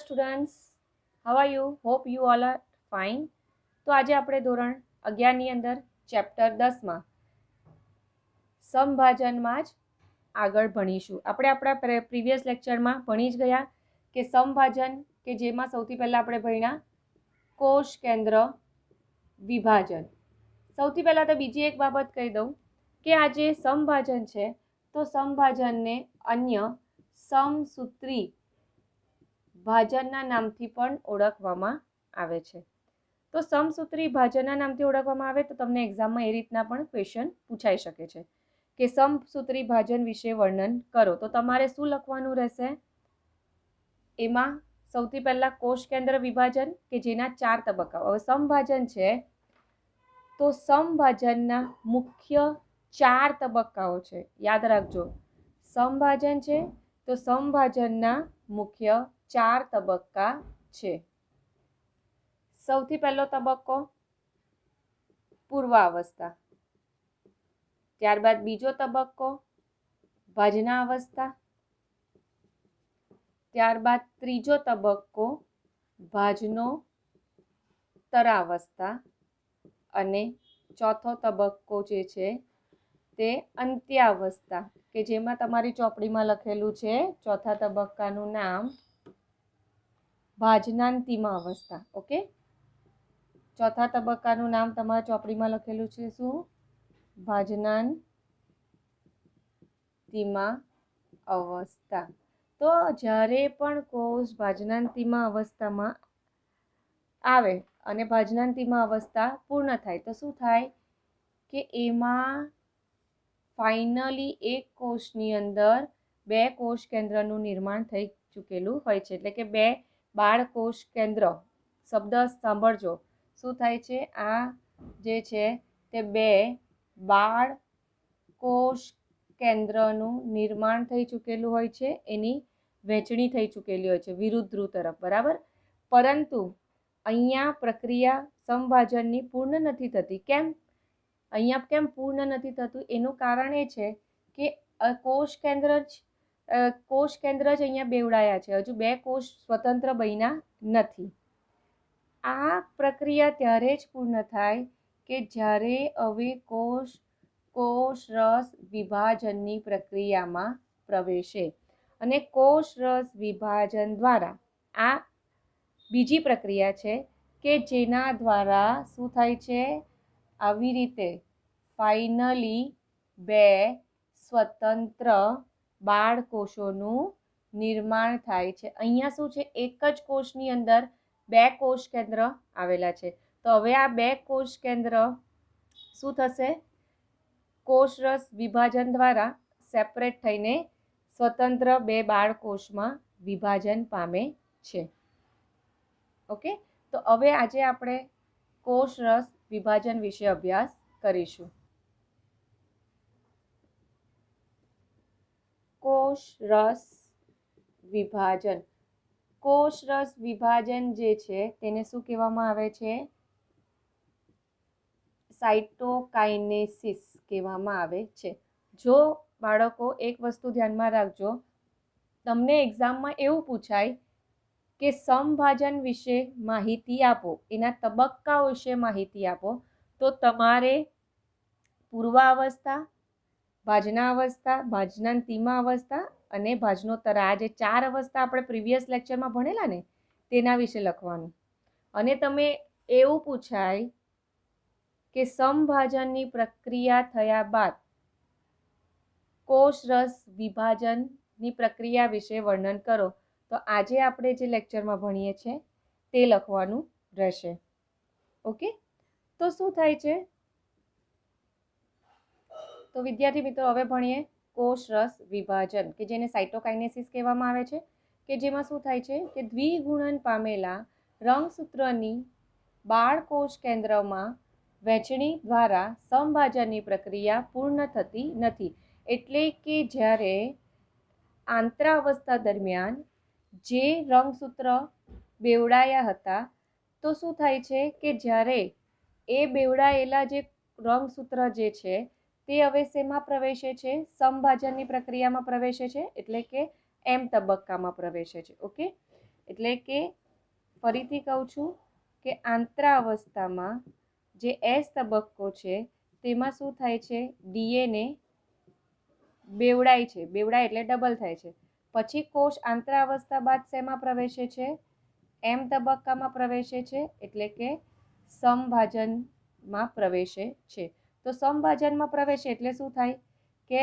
Students, how are you? Hope you all are fine. તો આજે આપણે ધોરણ 11ની અંદર ચેપ્ટર 10માં સમભાજનમાં જ આગળ ભણીશું. આપણે આપણા પ્રીવિયસ લેક્ચરમાં ભણી જ ગયા કે સમભાજન કે જેમાં સૌથી પહેલાં આપણે ભણ્યા કોષ કેન્દ્ર વિભાજન. સૌથી પહેલાં તો બીજી એક બાબત કહી દઉં કે આ જે સમભાજન છે તો સમભાજનને અન્ય સમસૂત્રી ભાજનના નામથી પણ ઓળખવામાં આવે છે. તો સમસૂત્રી ભાજનના નામથી ઓળખવામાં આવે તો તમને એક્ઝામમાં એ રીતના પણ ક્વેશ્ચન પૂછાઈ શકે છે કે સમસૂત્રી ભાજન વિશે વર્ણન કરો. તો તમારે શું લખવાનું રહેશે? એમાં સૌથી પહેલાં કોષ કેન્દ્ર વિભાજન કે જેના 4 તબક્કા. હવે સમભાજન છે તો સમભાજનના મુખ્ય 4 તબક્કાઓ છે. યાદ રાખજો, સમભાજન છે તો સમભાજનના મુખ્ય 4 તબક્કા છે. સૌથી પહેલો તબક્કો પૂર્વાવસ્થા, ત્યારબાદ બીજો તબક્કો ભાજનાવસ્થા, ત્યારબાદ ત્રીજો તબક્કો ભાજનોત્તરાવસ્થા અને ચોથો તબક્કો જે છે તે અંત્યાવસ્થા કે જેમાં તમારી ચોપડીમાં લખેલું છે ચોથા તબક્કાનું નામ ભાજનાંતિમ અવસ્થા. ઓકે, ચોથા તબક્કાનું નામ તમારા ચોપડીમાં લખેલું છે શું? ભાજનાંતિમ અવસ્થા. તો જ્યારે પણ કોષ ભાજનાંતિમ અવસ્થામાં આવે અને ભાજનાંતિમ અવસ્થા પૂર્ણ થાય તો શું થાય કે એમાં ફાઇનલી એક કોષની અંદર 2 કોષ કેન્દ્રનું નિર્માણ થઈ ચૂકેલું હોય છે. એટલે કે 2 બાળ કોષ કેન્દ્ર. શબ્દ સાંભળજો, શું થાય છે? આ જે છે તે 2 બાળ કોષ કેન્દ્રનું નિર્માણ થઈ ચૂકેલું હોય છે, એની વહેંચણી થઈ ચૂકેલી હોય છે વિરુદ્ધ ધ્રુવ તરફ, બરાબર. પરંતુ અહીંયા પ્રક્રિયા સમભાજનની પૂર્ણ નથી થતી. કેમ? અહીંયા કેમ પૂર્ણ નથી થતું? એનું કારણ એ છે કે કોષ કેન્દ્ર જ અહીંયા બેવડાયા છે. હજુ 2 કોષ સ્વતંત્ર બન્યા નથી. આ પ્રક્રિયા ત્યારે જ પૂર્ણ થાય કે જ્યારે હવે કોષ રસ વિભાજનની પ્રક્રિયામાં પ્રવેશે. અને કોષ રસ વિભાજન દ્વારા આ બીજી પ્રક્રિયા છે કે જેના દ્વારા શું થાય છે? આવી રીતે ફાઇનલી 2 સ્વતંત્ર બાળકોષોનું નિર્માણ થાય છે. અહીંયા શું છે? એક જ કોષની અંદર 2 કોષ કેન્દ્ર આવેલા છે. તો હવે આ 2 કોષ કેન્દ્ર શું થશે? કોષરસ વિભાજન દ્વારા સેપરેટ થઈને સ્વતંત્ર 2 બાળકોષમાં વિભાજન પામે છે. ઓકે, તો હવે આજે આપણે કોષરસ વિભાજન વિશે અભ્યાસ કરીશું. કોષરસ વિભાજન. કોષરસ વિભાજન જે છે તેને શું કહેવામાં આવે છે? સાઇટોકાઇનેસિસ કહેવામાં આવે છે. જો બાળકો એક વસ્તુ ધ્યાનમાં રાખજો, તમને એક્ઝામમાં એવું પૂછાય કે સમભાજન વિશે માહિતી આપો, એના તબક્કાઓ વિશે માહિતી આપો, તો તમારે પૂર્વાવસ્થા, ભાજનાવસ્થા, ભાજનાંતિમ અવસ્થા અને ભાજનોત્તર, આ જે 4 અવસ્થા આપણે પ્રીવિયસ લેક્ચરમાં ભણેલા ને તેના વિશે લખવાનું. અને તમે એવું પૂછાય કે સમભાજનની પ્રક્રિયા થયા બાદ કોષરસ વિભાજનની પ્રક્રિયા વિશે વર્ણન કરો. તો આજે આપણે જે લેક્ચરમાં ભણીએ છીએ તે લખવાનું રહેશે. ઓકે, તો શું થાય છે? તો વિદ્યાર્થી મિત્રો હવે ભણીએ કોષરસ વિભાજન કે જેને સાઇટોકાઇનેસિસ કહેવામાં આવે છે, કે જેમાં શું થાય છે કે દ્વિગુણન પામેલા રંગસૂત્રની બાળકોષ કેન્દ્રમાં વહેંચણી દ્વારા સમભાજનની પ્રક્રિયા પૂર્ણ થતી નથી. એટલે કે જ્યારે આંતરાવસ્થા દરમિયાન જે રંગસૂત્ર બેવડાયા હતા તો શું થાય છે કે જ્યારે એ બેવડાયેલા જે રંગસૂત્ર જે છે તે હવે શેમાં પ્રવેશે છે? સમભાજનની પ્રક્રિયામાં પ્રવેશે છે. એટલે કે એમ તબક્કામાં પ્રવેશે છે. ઓકે, એટલે કે ફરીથી કહું છું કે આંતરાવસ્થામાં જે એસ તબક્કો છે તેમાં શું થાય છે, ડીએનએ બેવડાય છે, બેવડાય એટલે ડબલ થાય છે. પછી કોષ આંતરાવસ્થા બાદ શેમાં પ્રવેશે છે, એમ તબક્કામાં પ્રવેશે છે, એટલે કે સમભાજનમાં પ્રવેશે છે. તો સમભાજનમાં પ્રવેશે એટલે શું થાય કે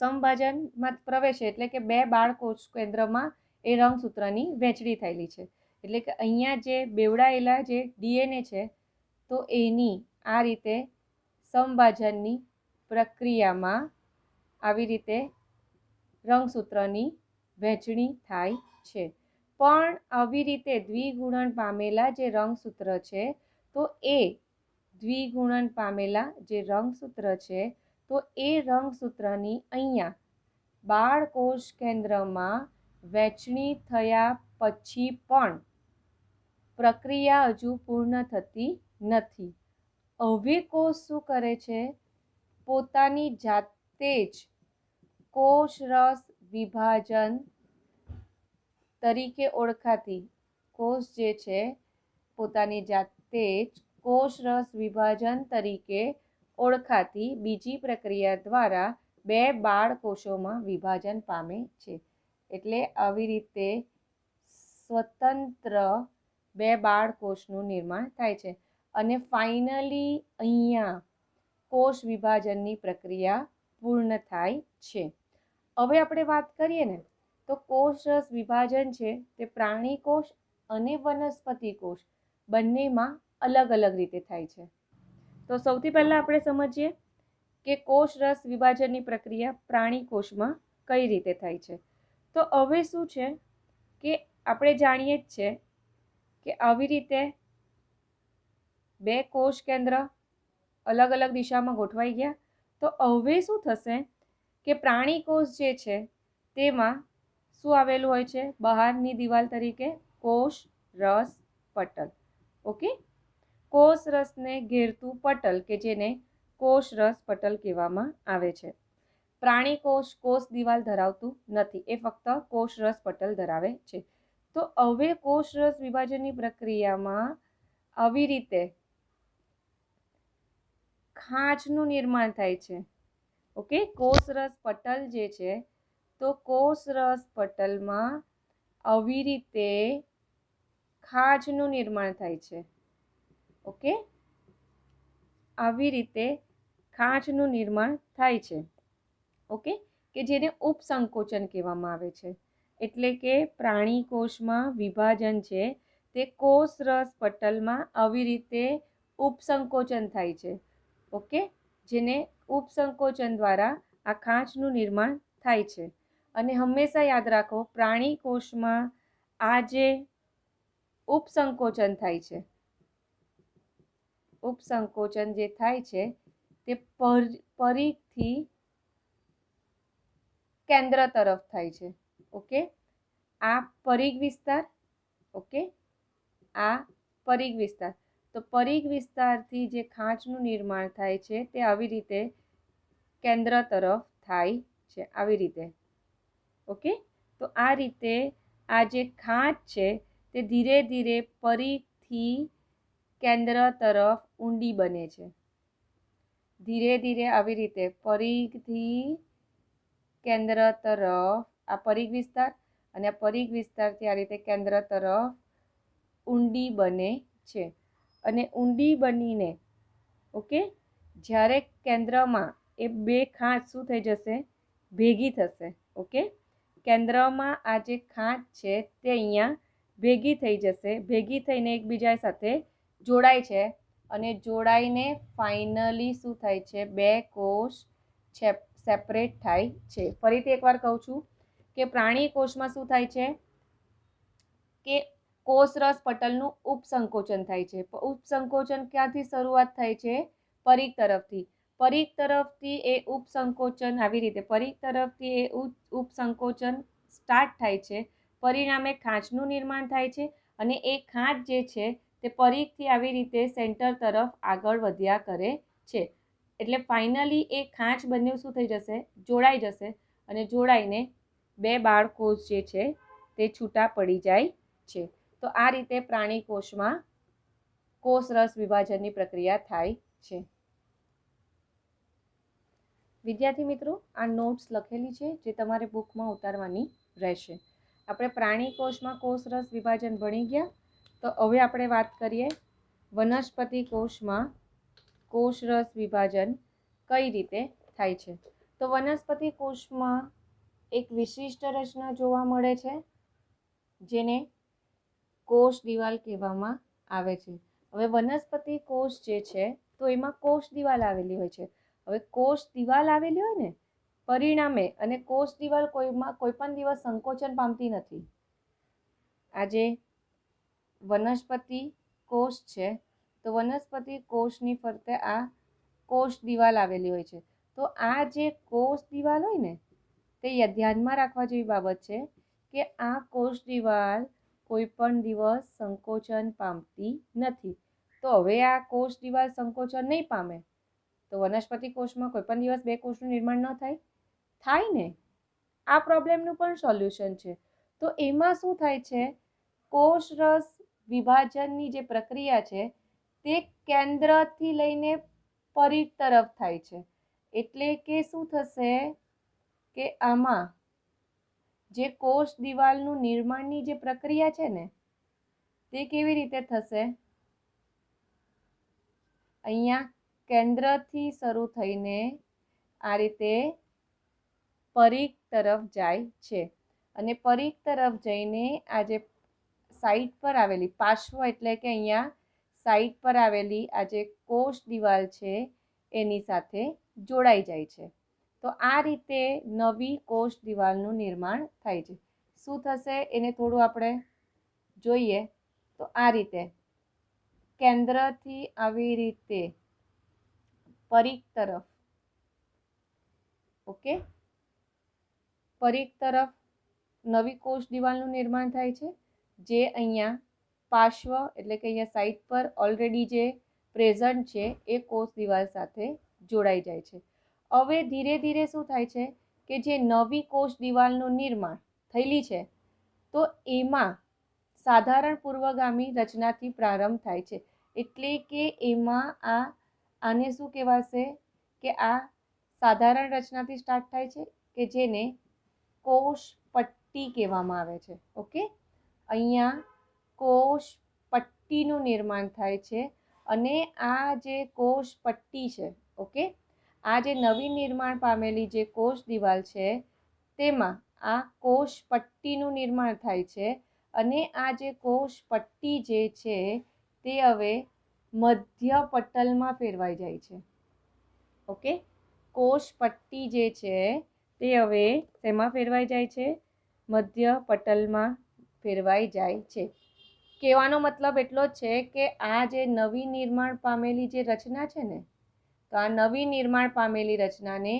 સમભાજનમાં પ્રવેશે એટલે કે બે બાળકોષ કેન્દ્રમાં એ રંગસૂત્રની વહેંચણી થયેલી છે. એટલે કે અહીંયા જે બેવડાયેલા જે ડીએનએ છે તો એની આ રીતે સમભાજનની પ્રક્રિયામાં આવી રીતે રંગસૂત્રની વહેંચણી થાય છે. પણ આવી રીતે દ્વિગુણન પામેલા જે રંગસૂત્ર છે તો એ દ્વિગુણન પામેલા જે રંગસૂત્ર છે તો એ રંગસૂત્રની અહીંયા બાળકોષ કેન્દ્રમાં વહેંચણી થયા પછી પણ પ્રક્રિયા હજુ પૂર્ણ થતી નથી. હવે કોષ શું કરે છે, પોતાની જાતે જ કોષરસ વિભાજન તરીકે ઓળખાતી કોષ જે છે પોતાની જાતે જ કોષરસ વિભાજન તરીકે ઓળખાતી બીજી પ્રક્રિયા દ્વારા બે બાળકોષોમાં વિભાજન પામે છે. એટલે આવી રીતે સ્વતંત્ર બે બાળકોષનું નિર્માણ થાય છે અને ફાઇનલી અહીંયા કોષ વિભાજનની પ્રક્રિયા પૂર્ણ થાય છે. હવે આપણે વાત કરીએ ને તો કોષરસ વિભાજન છે તે પ્રાણી કોષ અને વનસ્પતિ કોષ બંનેમાં અલગ અલગ રીતે થાય છે. તો સૌથી પહેલાં આપણે સમજીએ કે કોષરસ વિભાજનની પ્રક્રિયા પ્રાણી કોષમાં કઈ રીતે થાય છે. તો હવે શું છે કે આપણે જાણીએ જ છે કે આવી રીતે બે કોષ કેન્દ્ર અલગ અલગ દિશામાં ગોઠવાઈ ગયા. તો હવે શું થશે કે પ્રાણી કોષ જે છે તેમાં શું આવેલું હોય છે, બહારની દિવાલ તરીકે કોષ રસ પટલ. ઓકે, કોષ રસને ઘેરતું પટલ કે જેને કોષ રસ પટલ કહેવામાં આવે છે. પ્રાણી કોષ કોષ દિવાલ ધરાવતું નથી, એ ફક્ત કોષ રસ પટલ ધરાવે છે. તો હવે કોષ રસ વિભાજનની પ્રક્રિયામાં આવી રીતે ખાંચનું નિર્માણ થાય છે. ઓકે, કોષરસ પટલ જે છે તો કોષરસ પટલમાં આવી રીતે ખાંચનું નિર્માણ થાય છે. ઓકે, આવી રીતે ખાંચનું નિર્માણ થાય છે. ઓકે, કે જેને ઉપસંકોચન કહેવામાં આવે છે. એટલે કે પ્રાણી કોષમાં વિભાજન છે તે કોષરસ પટલમાં આવી રીતે ઉપસંકોચન થાય છે. ઓકે, જેને ઉપસંકોચન દ્વારા આ ખાંચનું નિર્માણ થાય છે. અને હંમેશા યાદ રાખો, પ્રાણી કોષમાં આ જે ઉપસંકોચન થાય છે, ઉપસંકોચન જે થાય છે તે પરિઘથી કેન્દ્ર તરફ થાય છે. ઓકે, આ પરિઘ વિસ્તાર, ઓકે, આ પરિઘ વિસ્તાર. તો પરિઘ વિસ્તારથી જે ખાંચનું નિર્માણ થાય છે તે આવી રીતે કેન્દ્ર તરફ થાય છે, આવી રીતે. ઓકે, તો આ રીતે આ જે ખાંચ છે તે ધીરે ધીરે પરિઘથી કેન્દ્ર તરફ ઊંડી બને છે. ધીરે ધીરે આવી રીતે પરિઘથી કેન્દ્ર તરફ આ પરિઘ વિસ્તાર અને આ પરિઘ વિસ્તારથી આ રીતે કેન્દ્ર તરફ ઊંડી બને છે. અને ઊંડી બનીને ઓકે જ્યારે કેન્દ્રમાં એ બે ખાંચ શું થઈ જશે, ભેગી થશે. ઓકે, કેન્દ્રમાં આ જે ખાંચ છે તે અહીંયા ભેગી થઈ જશે, ભેગી થઈને એકબીજા સાથે જોડાય છે અને જોડાઈને ફાઇનલી શું થાય છે, બે કોષ સેપરેટ થાય છે. ફરીથી એકવાર કહું છું કે પ્રાણી કોષમાં શું થાય છે કે કોષરસ પટલનું ઉપસંકોચન થાય છે. ઉપસંકોચન ક્યાંથી શરૂઆત થાય છે, પરિઘ તરફથી. પરિઘ તરફથી એ ઉપસંકોચન આવી રીતે પરિઘ તરફથી એ ઉપસંકોચન સ્ટાર્ટ થાય છે. પરિણામે ખાંચનું નિર્માણ થાય છે અને એ ખાંચ જે છે તે પરિઘથી આવી રીતે સેન્ટર તરફ આગળ વધ્યા કરે છે. એટલે ફાઇનલી એ ખાંચ બંને શું થઈ જશે, જોડાઈ જશે અને જોડાઈને બે બાળકોષ જે છે તે છૂટા પડી જાય છે. તો આ રીતે પ્રાણી કોષમાં કોષરસ વિભાજનની પ્રક્રિયા થાય છે. વિદ્યાર્થી મિત્રો, આ નોટ્સ લખેલી છે જે તમારે બુકમાં ઉતારવાની રહેશે. આપણે પ્રાણી કોષમાં કોષરસ વિભાજન ભણી ગયા. તો હવે આપણે વાત કરીએ વનસ્પતિ કોષમાં કોષરસ વિભાજન કઈ રીતે થાય છે. તો વનસ્પતિ કોષમાં એક વિશિષ્ટ રચના જોવા મળે છે જેને કોષ દિવાલ કહેવામાં આવે છે. હવે વનસ્પતિ કોષ જે છે તો એમાં કોષ દિવાલ આવેલી હોય છે. હવે કોષ દિવાલ આવેલી હોય ને પરિણામે અને કોષ દિવાલ કોઈ પણ દિવસ સંકોચન પામતી નથી. આજે વનસ્પતિ કોષ છે તો વનસ્પતિ કોષની ફરતે આ કોષ દિવાલ આવેલી હોય છે. તો આ જે કોષ દિવાલ હોય ને તે ધ્યાનમાં રાખવા જેવી બાબત છે કે આ કોષ દિવાલ કોઈ પણ દિવસ સંકોચન પામતી નથી. તો હવે આ કોષ દિવાલ સંકોચન નહીં પામે તો વનસ્પતિ કોષમાં કોઈ પણ દિવસ બે કોષનું નિર્માણ ન થાય ને. આ પ્રોબ્લેમનું પણ સોલ્યુશન છે. તો એમાં શું થાય છે, કોષરસ વિભાજનની જે પ્રક્રિયા છે તે કેન્દ્રથી લઈને પરિઘ તરફ થાય છે. એટલે કે શું થશે કે આમાં જે કોષ દિવાલનું નિર્માણની જે પ્રક્રિયા છે ને તે કેવી રીતે થશે, અહીંયા કેન્દ્રથી શરૂ થઈને આ રીતે પરિઘ તરફ જાય છે. અને પરિઘ તરફ જઈને આ જે સાઈડ પર આવેલી પાર્શ્વ એટલે કે અહીંયા સાઈડ પર આવેલી આ જે કોષ દિવાલ છે એની સાથે જોડાઈ જાય છે. તો આ રીતે નવી કોષ દિવાલનું નિર્માણ થાય છે. શું થશે એને થોડું આપણે જોઈએ. તો આ રીતે કેન્દ્રથી આવી રીતે પરિઘ તરફ, ઓકે, પરિઘ તરફ નવી કોષ દિવાલનું નિર્માણ થાય છે જે અહીંયા પાર્શ્વ એટલે કે અહીંયા સાઈડ પર ઓલરેડી જે પ્રેઝન્ટ છે એ કોષ દિવાલ સાથે જોડાઈ જાય છે. હવે ધીરે ધીરે શું થાય છે કે જે નવી કોષ દિવાલનું નિર્માણ થયેલી છે તો એમાં સાધારણ પૂર્વગામી રચનાથી પ્રારંભ થાય છે. એટલે કે એમાં આને શું કહેવાશે કે આ સાધારણ રચનાથી સ્ટાર્ટ થાય છે કે જેને કોષ પટ્ટી કહેવામાં આવે છે. ઓકે, અહીંયા કોષ પટ્ટીનું નિર્માણ થાય છે અને આ જે કોષ પટ્ટી છે, ઓકે, આ જે નવી નિર્માણ પામેલી જે કોષ દિવાલ છે તેમાં આ કોષ પટ્ટીનું નિર્માણ થાય છે. અને આ જે કોષ પટ્ટી જે છે તે હવે મધ્ય પટલમાં ફેરવાઈ જાય છે. ઓકે, કોષ પટ્ટી જે છે તે હવે શેમાં ફેરવાઈ જાય છે, મધ્ય પટલમાં ફેરવાઈ જાય છે. કહેવાનો મતલબ એટલો જ છે કે આ જે નવી નિર્માણ પામેલી જે રચના છે ને તો આ નવી નિર્માણ પામેલી રચનાને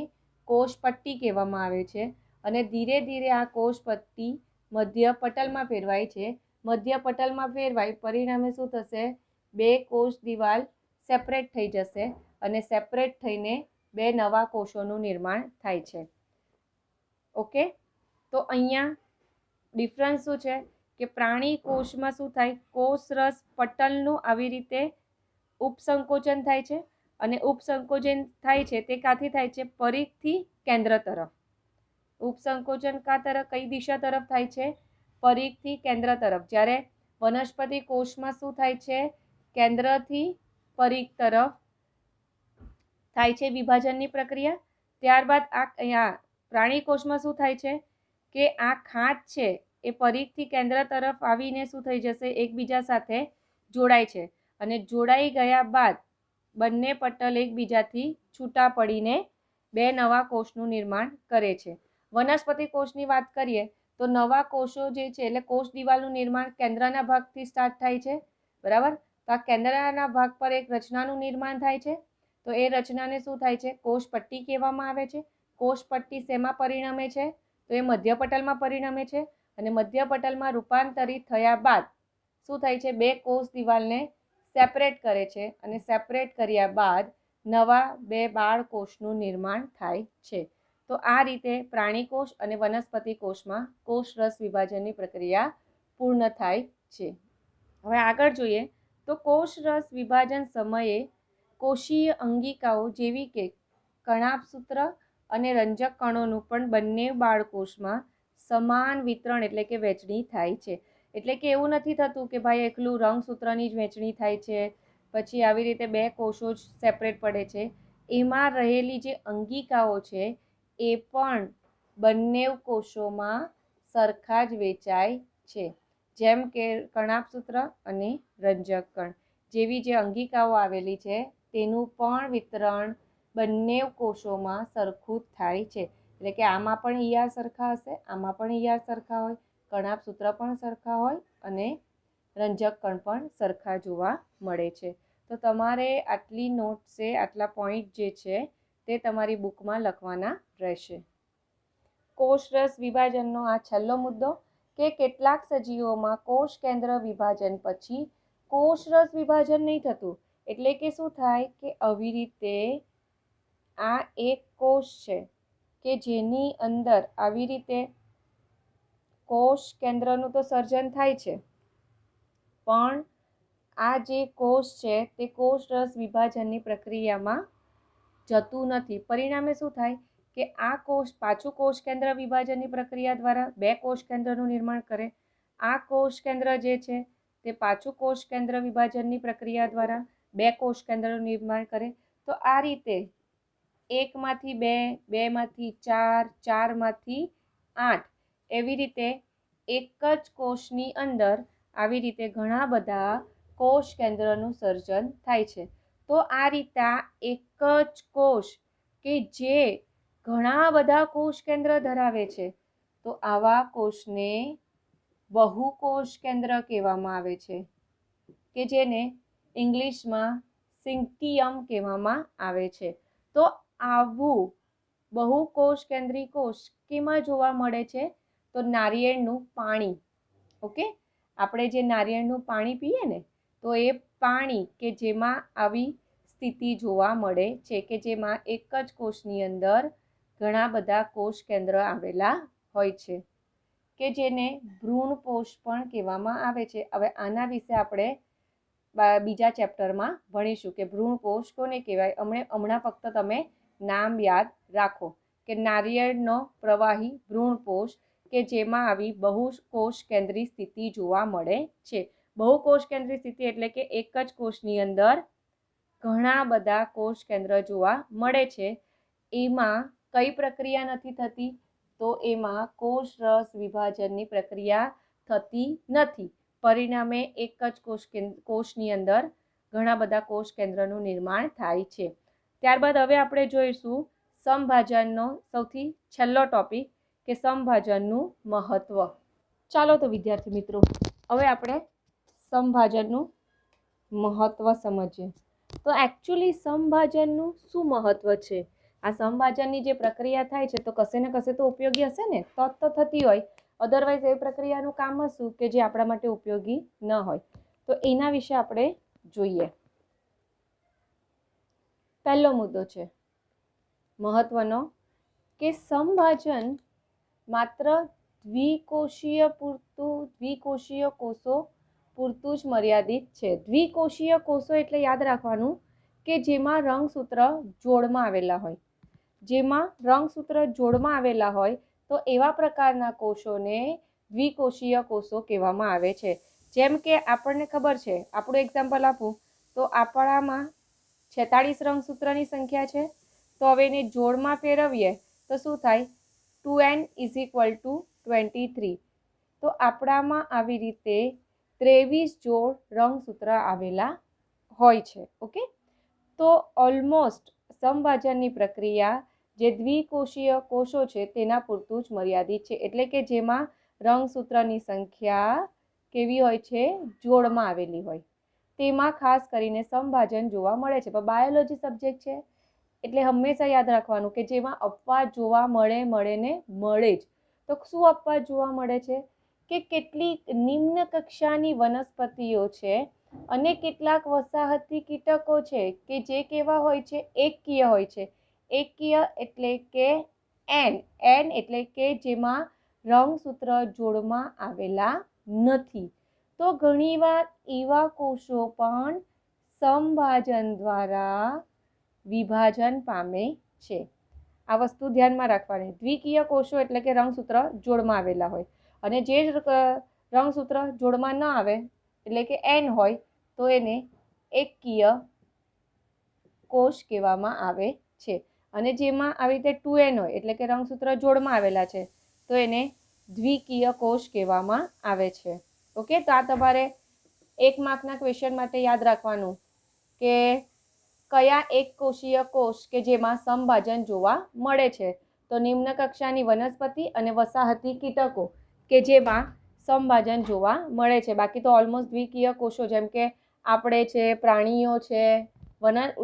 કોષ પટ્ટી કહેવામાં આવે છે. અને ધીરે ધીરે આ કોષ પટ્ટી મધ્ય પટલમાં ફેરવાય છે. મધ્ય પટલમાં ફેરવાય પરિણામે શું થશે, બે કોષ દિવાલ સેપરેટ થઈ જશે અને સેપરેટ થઈને બે નવા કોષોનું નિર્માણ થાય છે. ઓકે, તો અહીંયા ડિફરન્સ શું છે કે પ્રાણી કોષમાં શું થાય, કોષરસ પટલનું આવી રીતે ઉપસંકોચન થાય છે અને ઉપસંકોચન થાય છે તે ક્યાંથી થાય છે, પરિઘથી કેન્દ્ર તરફ. ઉપસંકોચન કઈ દિશા તરફ થાય છે, પરિઘથી કેન્દ્ર તરફ. જ્યારે વનસ્પતિ કોષમાં શું થાય છે, કેન્દ્રથી પરિઘ તરફ થાય છે વિભાજનની પ્રક્રિયા. ત્યારબાદ અહીંયા પ્રાણી કોષમાં શું થાય છે કે આ ખાંચ છે એ પરિઘથી કેન્દ્ર તરફ આવીને શું થઈ જશે, એકબીજા સાથે જોડાય છે અને જોડાઈ ગયા બાદ બંને પટલ એકબીજાથી છૂટા પડીને બે નવા કોષનું નિર્માણ કરે છે. વનસ્પતિ કોષની વાત કરીએ તો નવા કોષો જે છે એટલે કોષ દિવાલનું નિર્માણ કેન્દ્રના ભાગથી સ્ટાર્ટ થાય છે, બરાબર. તો આ કેન્દ્રના ભાગ પર એક રચનાનું નિર્માણ થાય છે. તો એ રચનાને શું થાય છે, કોષ પટ્ટી કહેવામાં આવે છે. કોષ પટ્ટી શેમાં પરિણમે છે, તો એ મધ્ય પટલમાં પરિણમે છે અને મધ્ય પટલમાં રૂપાંતરિત થયા બાદ શું થાય છે, બે કોષ દિવાલને સેપરેટ કરે છે અને સેપરેટ કર્યા બાદ નવા બે બાળ કોષનું નિર્માણ થાય છે. તો આ રીતે પ્રાણીકોષ અને વનસ્પતિ કોષમાં કોષરસ વિભાજનની પ્રક્રિયા પૂર્ણ થાય છે. હવે આગળ જોઈએ તો કોષરસ વિભાજન સમયે કોષીય અંગિકાઓ જેવી કે કણાભસૂત્ર અને રંજક કણોનું પણ બંને બાળકોષમાં સમાન વિતરણ એટલે કે વહેંચણી થાય છે. એટલે કે એવું નથી થતું કે ભાઈ એકલું રંગસૂત્રની જ વહેંચણી થાય છે, પછી આવી રીતે બે કોષો જ સેપરેટ પડે છે. એમાં રહેલી જે અંગિકાઓ છે એ પણ બંને કોષોમાં સરખા જ વેચાય છે. જેમ કે કણાભસૂત્ર અને રંજક કણ જેવી જે અંગિકાઓ આવેલી છે તેનું પણ વિતરણ બંને કોષોમાં સરખું જ થાય છે. એટલે કે આમાં પણ ઈઆર સરખા હશે, આમાં પણ ઈઆર સરખા હોય, કણાભસૂત્ર પણ સરખા હોય અને રંજક કણ પણ સરખા જોવા મળે છે. તો તમારે આટલી નોટ્સે આટલા પોઈન્ટ જે છે તે તમારી બુકમાં લખવાના રહેશે. કોષરસ વિભાજનનો આ છેલ્લો મુદ્દો કે કેટલાક સજીવોમાં કોષ કેન્દ્ર વિભાજન પછી કોષરસ વિભાજન નહીં થતું. એટલે કે શું થાય કે આવી રીતે આ એક કોષ છે કે જેની અંદર આવી રીતે કોષ કેન્દ્રનું તો સર્જન થાય છે, પણ આ જે કોષ છે તે કોષરસ વિભાજનની પ્રક્રિયામાં જતું નથી. પરિણામે શું થાય કે આ કોષ પાછું કોષ કેન્દ્ર વિભાજનની પ્રક્રિયા દ્વારા બે કોષ કેન્દ્રનું નિર્માણ કરે. આ કોષ કેન્દ્ર જે છે તે પાછું કોષ કેન્દ્ર વિભાજનની પ્રક્રિયા દ્વારા બે કોષ કેન્દ્રનું નિર્માણ કરે. તો આ રીતે 1માંથી 2, 2માંથી 4, 4માંથી 8 એવી રીતે એક જ કોષની અંદર આવી રીતે ઘણા બધા કોષ કેન્દ્રનું સર્જન થાય છે. તો આ રીતે એક જ કોષ કે જે ઘણા બધા કોષ કેન્દ્ર ધરાવે છે, તો આવા કોષને બહુકોષ કેન્દ્ર કહેવામાં આવે છે, કે જેને ઇંગ્લિશમાં સિન્કિયમ કહેવામાં આવે છે. તો આવું બહુકોષ કેન્દ્રી કોષ કેમાં જોવા મળે છે? તો નારિયેળનું પાણી. ઓકે, આપણે જે નારિયેળનું પાણી પીએ ને, તો એ પાણી કે જેમાં આવી સ્થિતિ જોવા મળે છે, કે જેમાં એક જ કોષની અંદર ઘણા બધા કોષ કેન્દ્ર આવેલા હોય છે, કે જેને ભ્રૂણપોષ પણ કહેવામાં આવે છે. હવે આના વિશે આપણે બીજા ચેપ્ટરમાં ભણીશું કે ભ્રૂણપોષ કોને કહેવાય. હમણાં ફક્ત તમે નામ યાદ રાખો કે નારિયેળનો પ્રવાહી ભ્રૂણપોષ કે જેમાં આવી બહુકોષ કેન્દ્રી સ્થિતિ જોવા મળે છે. બહુકોષ કેન્દ્રી સ્થિતિ એટલે કે એક જ કોષની અંદર ઘણા બધા કોષ કેન્દ્ર જોવા મળે છે. એમાં કઈ પ્રક્રિયા નથી થતી? તો એમાં કોષરસ વિભાજનની પ્રક્રિયા થતી નથી. પરિણામે એક જ કોષની અંદર ઘણા બધા કોષ કેન્દ્રનું નિર્માણ થાય છે. ત્યારબાદ હવે આપણે જોઈશું સમભાજનનો સૌથી છેલ્લો ટોપિક કે સમભાજનનું મહત્વ. ચાલો તો વિદ્યાર્થી મિત્રો, હવે આપણે સમભાજનનું મહત્વ સમજીએ. તો એકચ્યુઅલી સમભાજનનું શું મહત્વ છે? આ સમભાજનની જે પ્રક્રિયા થાય છે તો કશે ને કશે તો ઉપયોગી હશે ને, તો થતી હોય. અધરવાઇઝ એ પ્રક્રિયાનું કામ શું કે જે આપણા માટે ઉપયોગી ન હોય. તો એના વિશે આપણે જોઈએ. પહેલો મુદ્દો છે મહત્વનો કે સમભાજન માત્ર દ્વિકોષીય કોષો પૂરતું જ મર્યાદિત છે. દ્વિકોષીય કોષો એટલે યાદ રાખવાનું કે જેમાં રંગસૂત્ર જોડમાં આવેલા હોય. જેમાં રંગસૂત્ર જોડમાં આવેલા હોય તો એવા પ્રકારના કોષોને દ્વિકોષીય કોષો કહેવામાં આવે છે. જેમ કે આપણને ખબર છે, આપણું એક્ઝામ્પલ આપું તો આપણામાં 46 રંગસૂત્રની સંખ્યા છે. તો હવે એને જોડમાં ફેરવીએ તો શું થાય? 2n = 23. તો આપણામાં આવી રીતે 23 જોડ રંગસૂત્ર આવેલા હોય છે. ઓકે, તો ઓલમોસ્ટ સમભાજનની પ્રક્રિયા જે દ્વિકોષીય કોષો છે તેના પૂરતું જ મર્યાદિત છે. એટલે કે જેમાં રંગસૂત્રની સંખ્યા કેવી હોય છે? જોડમાં આવેલી હોય. તેમાં ખાસ કરીને સમભાજન જોવા મળે છે. પણ બાયોલોજી સબ્જેક્ટ છે એટલે હંમેશા યાદ રાખવાનું કે જેમાં અપવાદ જોવા મળે જ. તો શું અપવાદ જોવા મળે છે? કે કેટલીક નિમ્ન કક્ષાની વનસ્પતિઓ છે અને કેટલાક વસાહતી કીટકો છે કે જે કેવા હોય છે? એકકીય હોય છે. એકકીય એટલે કે એન એટલે કે જેમાં રંગસૂત્ર જોડમાં આવેલા નથી. તો ઘણીવાર એવા કોષો પણ સમભાજન દ્વારા વિભાજન પામે છે. આ વસ્તુ ધ્યાનમાં રાખવાની. દ્વિકીય કોષો એટલે કે રંગસૂત્ર જોડમાં આવેલા હોય, અને જે રંગસૂત્ર જોડમાં ન આવે એટલે કે એન હોય તો એને એકકીય કોષ કહેવામાં આવે છે. અને જેમાં આવી રીતે 2n હોય એટલે કે રંગસૂત્ર જોડમાં આવેલા છે તો એને દ્વિકીય કોષ કહેવામાં આવે છે. ઓકે, તો આ તમારે 1 માર્કના ક્વેશ્ચન માટે યાદ રાખવાનું કે કયા એક કોષીય કોષ કે જેમાં સમભાજન જોવા મળે છે. તો નિમ્ન કક્ષાની વનસ્પતિ અને વસાહતી કીટકો કે જેમાં સમભાજન જોવા મળે છે. બાકી તો ઓલમોસ્ટ દ્વિકીય કોષો જેમ કે આપણે છે, પ્રાણીઓ છે,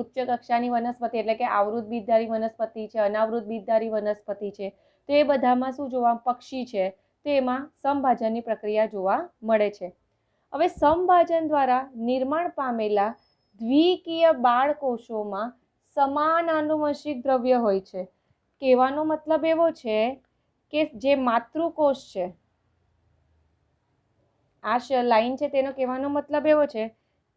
ઉચ્ચ કક્ષાની વનસ્પતિ એટલે કે આવૃત બીજધારી વનસ્પતિ છે, અનાવૃત બીજધારી વનસ્પતિ છે, તો એ બધામાં શું જોવા, પક્ષી છે, તો એમાં સમભાજનની પ્રક્રિયા જોવા મળે છે. હવે સમભાજન દ્વારા નિર્માણ પામેલા દ્વિકીય બાળકોષોમાં સમાન આનુવંશિક દ્રવ્ય હોય છે. કહેવાનો મતલબ એવો છે કે જે માતૃકોષ છે, આ લાઈન છે તેનો કહેવાનો મતલબ એવો છે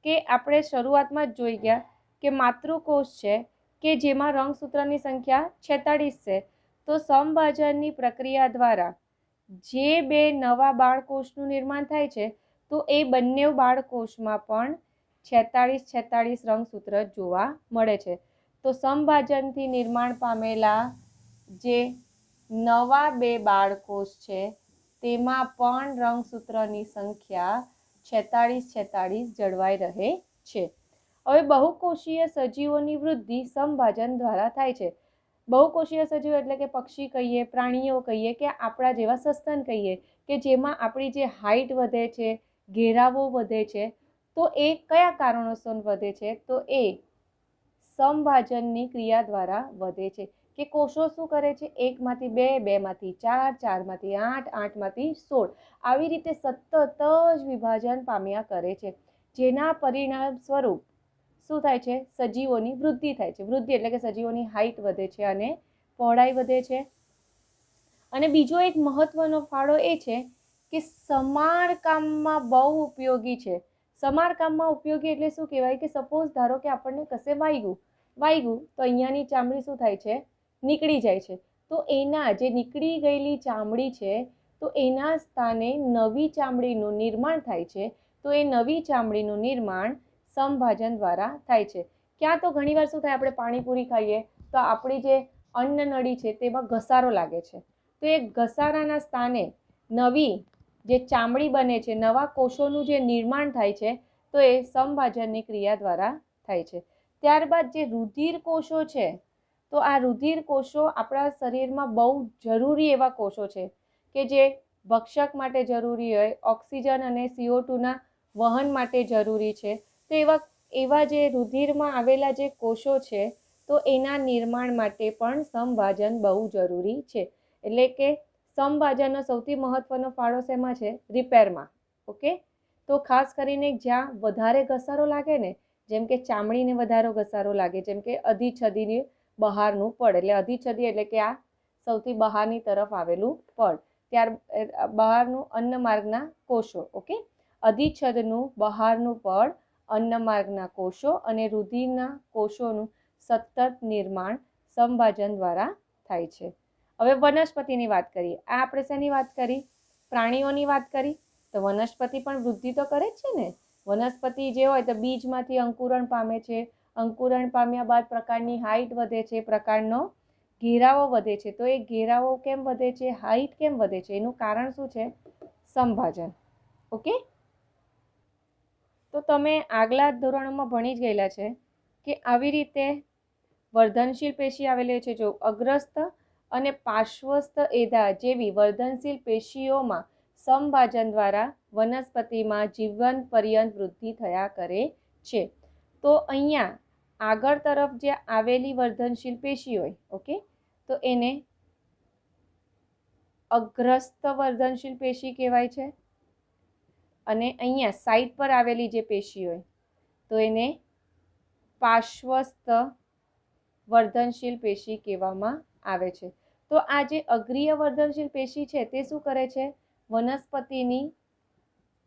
કે આપણે શરૂઆતમાં જ જોઈ ગયા કે માતૃકોષ છે કે જેમાં રંગસૂત્રની સંખ્યા 46 છે. તો સમભાજનની પ્રક્રિયા દ્વારા જે બે નવા બાળકોષનું નિર્માણ થાય છે તો એ બંને બાળકોષમાં પણ 46 રંગસૂત્ર જોવા મળે છે. તો સમભાજનથી નિર્માણ પામેલા જે નવા બે બાળકોષ છે તેમાં પણ રંગસૂત્રની સંખ્યા 46 જળવાઈ રહે છે. હવે બહુકોષીય સજીવોની વૃદ્ધિ સમભાજન દ્વારા થાય છે. બહુકોષીય સજીવો એટલે કે પક્ષી કહીએ, પ્રાણીઓ કહીએ કે આપણા જેવા સસ્તન કહીએ કે જેમાં આપણી જે હાઇટ વધે છે, ઘેરાવો વધે છે, તો એ કયા કારણોસર વધે છે? તો એ સમભાજનની ક્રિયા દ્વારા વધે છે. કે કોષો શું કરે છે? 1માંથી 2, 2માંથી 4, 4માંથી 8, 8માંથી 16 આવી રીતે સતત જ વિભાજન પામ્યા કરે છે, જેના પરિણામ સ્વરૂપ શું થાય છે? સજીવોની વૃદ્ધિ થાય છે. વૃદ્ધિ એટલે કે સજીવોની હાઇટ વધે છે અને પહોળાઈ વધે છે. અને બીજો એક મહત્વનો ફાળો એ છે કે સમારકામમાં બહુ ઉપયોગી છે. સમારકામમાં ઉપયોગી એટલે શું કહેવાય કે સપોઝ ધારો કે આપણને કશે વાગ્યું તો અહીંયાની ચામડી શું થાય છે? નીકળી જાય છે. તો એના જે નીકળી ગયેલી ચામડી છે તો એના સ્થાને નવી ચામડીનું નિર્માણ થાય છે. તો એ નવી ચામડીનું નિર્માણ સમભાજન દ્વારા થાય છે. ક્યાં તો ઘણીવાર શું થાય, આપણે પાણીપુરી ખાઈએ તો આપણી જે અન્નનળી છે તેમાં ઘસારો લાગે છે. તો એ ઘસારાના સ્થાને નવી જે ચામડી બને છે, નવા કોષોનું જે નિર્માણ થાય છે, તો એ સમભાજનની ક્રિયા દ્વારા થાય છે. ત્યારબાદ જે રુધિર કોષો છે, તો આ રુધિર કોષો આપણા શરીરમાં બહુ જરૂરી એવા કોષો છે કે જે ભક્ષક માટે જરૂરી હોય, ઓક્સિજન અને CO2ના વહન માટે જરૂરી છે. તો એવા જે રુધિરમાં આવેલા જે કોષો છે તો એના નિર્માણ માટે પણ સમભાજન બહુ જરૂરી છે. એટલે કે સમભાજનનો સૌથી મહત્વનો ફાળો શેમાં છે? રિપેરમાં. ઓકે, તો ખાસ કરીને જ્યાં વધારે ઘસારો લાગે ને, જેમ કે ચામડીને વધારે ઘસારો લાગે, જેમ કે અધિછદીની બહારનું પડ, એટલે અધિછદી એટલે કે આ સૌથી બહારની તરફ આવેલું પડ, ત્યાર બહારનું અન્નમાર્ગના કોષો. ઓકે, અધિછદનું બહારનું પડ, અન્નમાર્ગના કોષો અને રુધિરના કોષોનું સતત નિર્માણ સમભાજન દ્વારા થાય છે. હવે વનસ્પતિની વાત કરીએ. આ આપણે શેની વાત કરી? પ્રાણીઓની વાત કરી. તો વનસ્પતિ પણ વૃદ્ધિ તો કરે જ છે ને. વનસ્પતિ જે હોય તો બીજમાંથી અંકુરણ પામે છે. અંકુરણ પામ્યા બાદ પ્રકારની હાઇટ વધે છે, પ્રકારનો ઘેરાવો વધે છે. તો એ ઘેરાવો કેમ વધે છે? હાઇટ કેમ વધે છે? એનું કારણ શું છે? સમભાજન. ઓકે, તો તમે આગલા ધોરણોમાં ભણી જ ગયેલા છે કે આવી રીતે વર્ધનશીલ પેશી આવેલી છે. જો અગ્રસ્ત અને પાર્શ્વસ્થ એધા જેવી વર્ધનશીલ પેશીઓમાં સમભાજન દ્વારા વનસ્પતિમાં જીવન પર્યંત વૃદ્ધિ થયા કરે છે. તો અહીંયા આગળ તરફ જે આવેલી વર્ધનશીલ પેશી હોય, ઓકે, તો એને અગ્રસ્ત વર્ધનશીલ પેશી કહેવાય છે. અને અહીંયા સાઈડ પર આવેલી જે પેશી હોય તો એને પાર્શ્વસ્થ વર્ધનશીલ પેશી કહેવામાં આવે છે. તો આ જે અગ્રીય વર્ધનશીલ પેશી છે તે શું કરે છે? વનસ્પતિની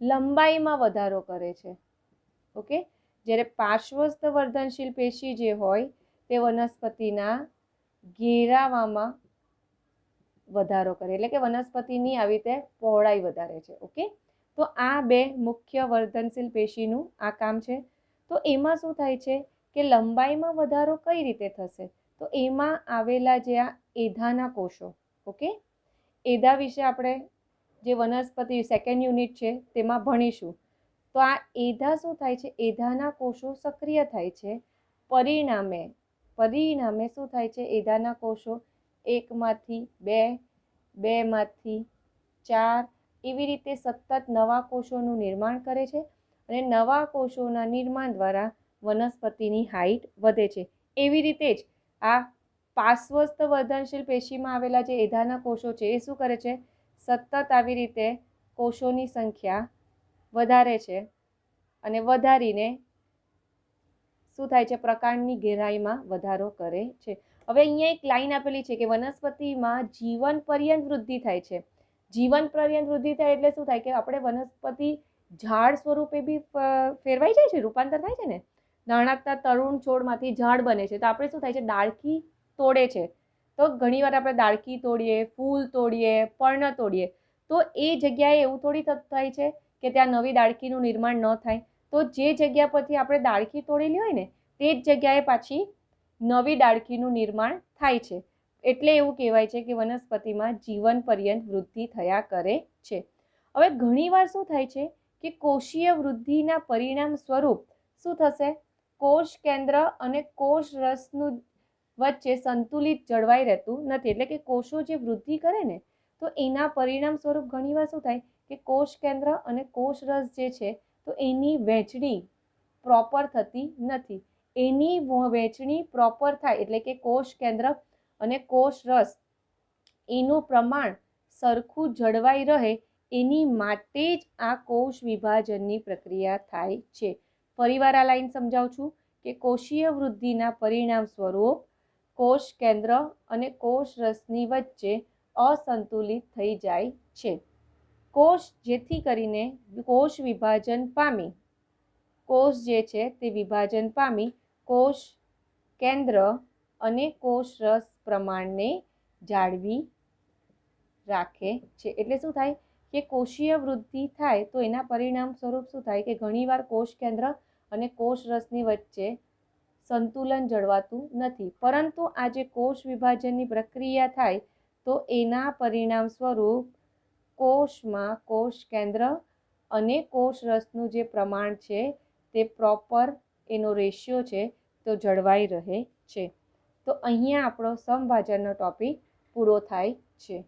લંબાઈમાં વધારો કરે છે. ઓકે, જ્યારે પાર્શ્વસ્થ વર્ધનશીલ પેશી જે હોય તે વનસ્પતિના ઘેરાવામાં વધારો કરે, એટલે કે વનસ્પતિની આવી રીતે પહોળાઈ વધારે છે. ઓકે, તો આ બે મુખ્ય વર્ધનશીલ પેશીનું આ કામ છે. તો એમાં શું થાય છે કે લંબાઈમાં વધારો કઈ રીતે થશે? તો એમાં આવેલા જે આ એધાના કોષો, ઓકે, એધા વિશે આપણે જે વનસ્પતિ સેકન્ડ યુનિટ છે તેમાં ભણીશું. તો આ એધા શું થાય છે? એધાના કોષો સક્રિય થાય છે. પરિણામે શું થાય છે? એધાના કોષો એકમાંથી બે, બેમાંથી ચાર, એવી રીતે સતત નવા કોષોનું નિર્માણ કરે છે અને નવા કોષોના નિર્માણ દ્વારા વનસ્પતિની હાઇટ વધે છે. એવી રીતે જ આ પાર્શ્વસ્થ વર્ધનશીલ પેશીમાં આવેલા જે એધાના કોષો છે એ શું કરે છે? સતત આવી રીતે કોષોની સંખ્યા વધારે છે અને વધારીને શું થાય છે? પ્રકાંડની ઘેરાઈમાં વધારો કરે છે. હવે અહીંયા એક લાઈન આપેલી છે કે વનસ્પતિમાં જીવન પર્યંત વૃદ્ધિ થાય છે. જીવન પર્યંત વૃદ્ધિ થાય એટલે શું થાય? કે આપણે વનસ્પતિ ઝાડ સ્વરૂપે બી ફેરવાઈ જાય છે, રૂપાંતર થાય છે ને. નાણાકતા તરુણ છોડમાંથી ઝાડ બને છે. તો આપણે શું થાય છે? ડાળખી તોડે છે. તો ઘણીવાર આપણે ડાળખી તોડીએ, ફૂલ તોડીએ, પર્ણ તોડીએ, તો એ જગ્યાએ એવું થોડી થાય છે કે ત્યાં નવી ડાળખીનું નિર્માણ ન થાય. તો જે જગ્યા પરથી આપણે ડાળખી તોડેલી હોય ને તે જ જગ્યાએ પાછી નવી ડાળખીનું નિર્માણ થાય છે. એટલે એવું કહેવાય છે કે વનસ્પતિમાં જીવન પર્યંત વૃદ્ધિ થયા કરે છે. હવે ઘણીવાર શું થાય છે કે કોષીય વૃદ્ધિના પરિણામ સ્વરૂપ શું થશે? કોષ કેન્દ્ર અને કોષ રસનું વચ્ચે સંતુલિત જળવાઈ રહેતું નથી. એટલે કે કોષો જે વૃદ્ધિ કરે ને તો એના પરિણામ સ્વરૂપ ઘણીવાર શું થાય કે કોષ કેન્દ્ર અને કોષ રસ જે છે તો એની વહેંચણી પ્રોપર થતી નથી. એની વહેંચણી પ્રોપર થાય એટલે કે કોષ કેન્દ્ર અને કોષ રસ એનું પ્રમાણ સરખું જળવાઈ રહે એની માટે જ આ કોષ વિભાજનની પ્રક્રિયા થાય છે. ફરીવાર આ લાઈન સમજાવું છું કે કોષીય વૃદ્ધિના પરિણામ સ્વરૂપ કોષ કેન્દ્ર અને કોષ રસની વચ્ચે અસંતુલિત થઈ જાય છે. કોષ જેથી કરીને કોષ વિભાજન પામી, કોષ જે છે તે વિભાજન પામી કોષ કેન્દ્ર અને કોષ રસ પ્રમાણને જાળવી રાખે છે. એટલે શું થાય કે કોષીય વૃદ્ધિ થાય તો એના પરિણામ સ્વરૂપ શું થાય કે ઘણીવાર કોષ કેન્દ્ર અને કોષ રસની વચ્ચે સંતુલન જળવાતું નથી. પરંતુ આ જે કોષ વિભાજનની પ્રક્રિયા થાય તો એના પરિણામ સ્વરૂપ કોષમાં કોષ કેન્દ્ર અને કોષ રસનું જે પ્રમાણ છે તે પ્રોપર એનો રેશિયો છે તો જળવાઈ રહે છે. તો અહીંયા આપણો સમભાજનનો ટોપિક પૂરો થાય છે.